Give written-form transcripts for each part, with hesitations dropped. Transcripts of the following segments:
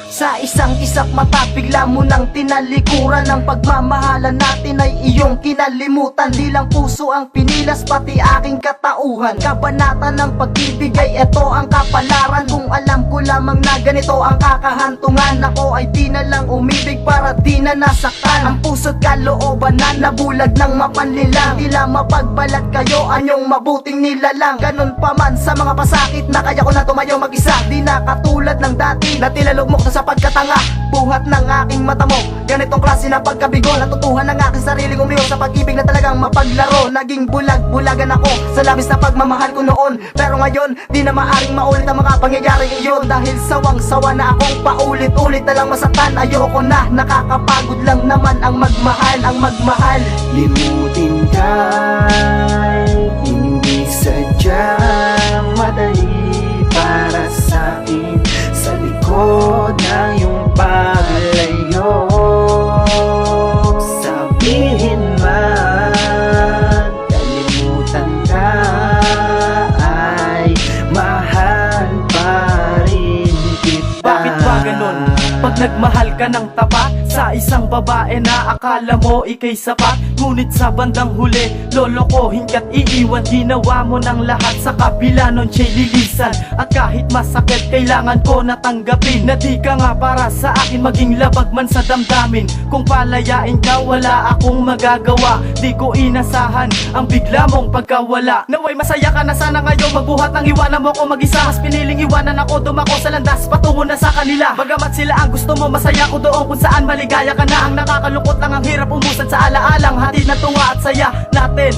Sa isang isap mata, bigla mo nang tinalikuran. Ang pagmamahalan natin ay iyong kinalimutan. Di lang puso ang pinilas, pati aking katauhan. Kabanata ng pag-ibig ay ito ang kapalaran. Kung alam ko lamang na ganito ang kakahantungan, ako ay di na lang umibig para di na nasaktan. Ang puso't kalooban na nabulag ng mapanlilang. Tila mapagbalat kayo, anyong mabuting nilalang. Ganun pa man sa mga pasakit na kaya ko na tumayo mag-isa. Di na katulad ng dati na tila lugmok na sa pagkatanga. Buhat ng aking mata mo, ganitong klase na pagkabigo. Natutuhan ng aking sariling umiyo sa pag-ibig na talagang mapaglaro. Naging bulag-bulagan ako sa labis na pagmamahal ko noon. Pero ngayon, di na maaring maulit ang mga pangyayaring iyon. Dahil sawang-sawa na akong paulit-ulit na lang masaktan. Ayoko na, nakakapagod lang naman ang magmahal. Ang magmahal, limutin ka'y hindi sadyang madali para sa'kin. Sa likod ng iyong paglayo, sabihin man kalimutan ka, ay mahal pa rin kita. Bakit ba ganun? Pag nagmahal ka ng tapat sa isang babae na akala mo ikay sapat, ngunit sa bandang huli lolokohin ka't iiwan. Ginawa mo ng lahat sa kabila nun siya'y lilisan. At kahit masakit kailangan ko natanggapin na di ka nga para sa akin, maging labag man sa damdamin. Kung palayain ka wala akong magagawa. Di ko inasahan ang bigla mong pagkawala. Naway masaya ka na sana ngayon, magbuhat ng iwanan mo ko mag-isa. Mas piniling iwanan ako, dumako sa landas patungo na sa kanila. Bagamat sila ang gusto mo, masaya ko doon kung saan maligaya ka na. Ang nakakalungkot lang ang hirap umusad sa alaalang hatid na tuwa at saya natin.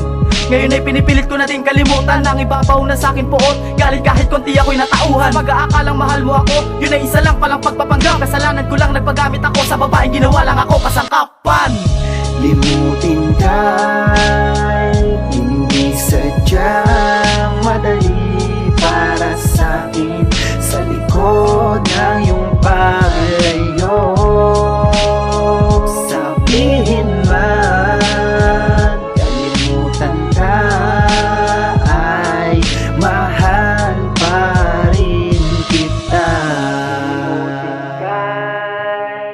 Ngayon ay pinipilit ko na din kalimutan ng ibabaw na sa'kin poot. Galit kahit konti ako'y natauhan. Pag-aakalang mahal mo ako, yun ay isa lang palang pagpapanggap. Kasalanan ko lang nagpagamit ako sa babaeng ginawa lang ako kasangkapan. Limutin ka'y hindi sadyang madali para sa'kin. Sa likod ng iyong paglayo, sabihin man kalimutan ka, ay mahal pa rin kita. Limutin ka'y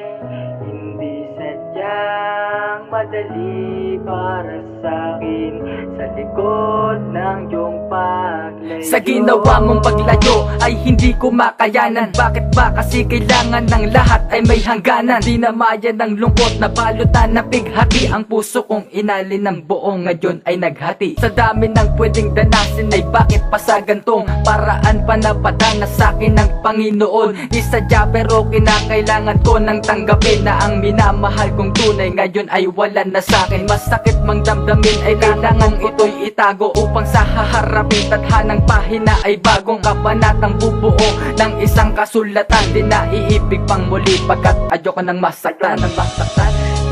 hindi sadyang madali para sa'kin. Sa likod ng iyong paglayo, sa ginawa mong paglayo ay hindi ko makayanan. Bakit ba kasi kailangan ng lahat ay may hangganan? Di na maya ng lungkot na balutan na bighati. Ang puso kong inalin ng buo ngayon ay naghati. Sa dami ng pwedeng danasin ay bakit pa sa gantong paraan pa napadana sa'kin ng Panginoon. Di sadya pero kinakailangan ko nang tanggapin na ang minamahal kong tunay ngayon ay wala na sa'kin. Masakit mang damdamin ay kailangan ito'y itago upang sa haharapin tadhanang pahina ay bagong kabanatang bubuo ng isang kasulatan. Di na iibig pang muli pagkat ayoko nang masaktan.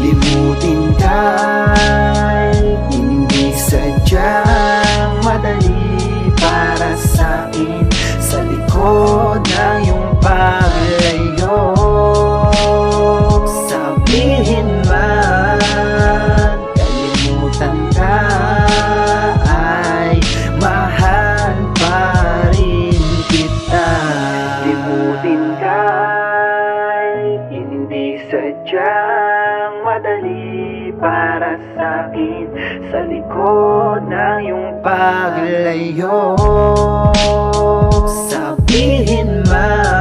limutin ka'y hindi sadyang madali para sa'kin. Sa likod ng iyong paglayo, sabihin man kalimutan ka, ay mahal pa rin kita. Limutin ka'y hindi sadyang madali para sa'kin. Sa likod ng iyong paglayo, sabihin man